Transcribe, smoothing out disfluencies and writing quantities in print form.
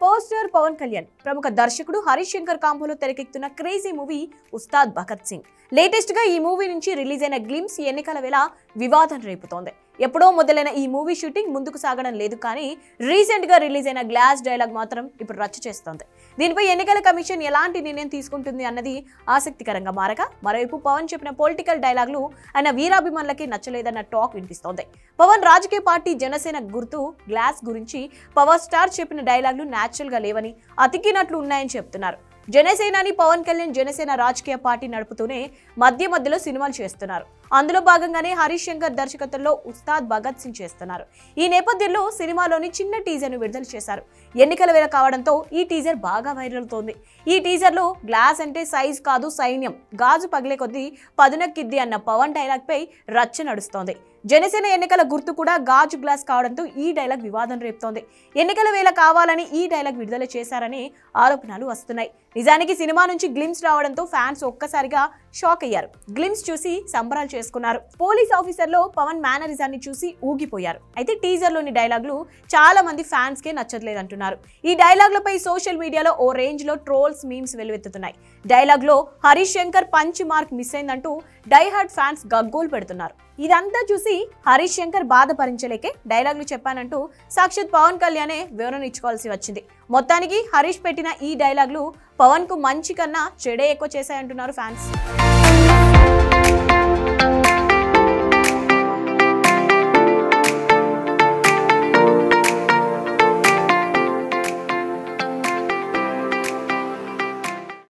Poster Pawan Kalyan ప్రముఖ దర్శకుడు హరీష్ శంకర్ కాంబోలో తెరకెక్కుతున్న crazy movie Ustaad Bhagat Singh. Latest గా ఈ మూవీ నుంచి రిలీజ్ అయిన గ్లిమ్స్ ఎన్నికల వేళ వివాదం రేపుతోంది. ఎప్పుడో మొదలైన ఈ మూవీ షూటింగ్ ముందుకు సాగడం లేదు, కానీ రీసెంట్ గా రిలీజ్ అయిన గ్లాస్ డైలాగ్ మాత్రం ఇప్పుడు రచ్చ చేస్తోంది. దీనిపై ఎన్నికల కమిషన్ ఎలాంటి నిర్ణయం తీసుకుంటుంది అన్నది ఆసక్తికరంగా మారగా, మరోవైపు పవన్ చెప్పిన పొలిటికల్ డైలాగులు ఆయన వీరాభిమానులకి నచ్చలేదన్న టాక్ వినిపిస్తోంది. పవన్ రాజకీయ పార్టీ జనసేన గుర్తు గ్లాస్ గురించి పవర్ స్టార్ చెప్పిన డైలాగులు న్యాచురల్ గా లేవని, అతికినట్లు ఉన్నాయని చెప్తున్నారు. జనసేనాని పవన్ కళ్యాణ్ జనసేన రాజకీయ పార్టీ నడుపుతూనే మధ్యలో సినిమాలు చేస్తున్నారు. అందులో భాగంగానే హరీష్ శంకర్ దర్శకత్వంలో ఉస్తాద్ భగత్ సింగ్ చేస్తున్నారు. ఈ నేపథ్యంలో సినిమాలోని చిన్న టీజర్ ను విడుదల చేశారు. ఎన్నికల వేళ కావడంతో ఈ టీజర్ బాగా వైరల్ అవుతోంది. ఈ టీజర్ లో గ్లాస్ అంటే సైజ్ కాదు సైన్యం, గాజు పగిలే కొద్దీ పదునెక్కిద్ది అన్న పవన్ డైలాగ్ పై రచ్చ నడుస్తోంది. జనసేన ఎన్నికల గుర్తు కూడా గాజు గ్లాస్ కావడంతో ఈ డైలాగ్ వివాదం రేపుతోంది. ఎన్నికల వేళ కావాలని ఈ డైలాగ్ విడుదల చేశారని ఆరోపణలు వస్తున్నాయి. నిజానికి సినిమా నుంచి గ్లిమ్స్ రావడంతో ఫ్యాన్స్ ఒక్కసారిగా షాక్ అయ్యారు. గ్లిమ్స్ చూసి సంబరాలు చేసుకున్నారు. పోలీస్ ఆఫీసర్ లో పవన్ మేనరిజాన్ని చూసి ఊగిపోయారు. అయితే టీజర్ లోని డైలాగులు చాలా మంది ఫ్యాన్స్ కే నచ్చట్లేదంటున్నారు. ఈ డైలాగులపై సోషల్ మీడియాలో ఓ రేంజ్ లో ట్రోల్స్, మీమ్స్ వెల్లువెత్తుతున్నాయి. డైలాగ్ లో Harish Shankar punch mark miss అయిందంటూ డైహార్డ్ ఫ్యాన్స్ గగ్గోలు పెడుతున్నారు. ఇదంతా చూసి హరీష్ శంకర్ బాధ భరించలేకే డైలాగులు చెప్పానంటూ సాక్షాత్ పవన్ కళ్యాణే వివరణ ఇచ్చుకోవాల్సి వచ్చింది. మొత్తానికి హరీష్ పెట్టిన ఈ డైలాగులు పవన్ కు మంచి కన్నా చెడే ఎక్కువ చేశాయంటున్నారు ఫ్యాన్స్.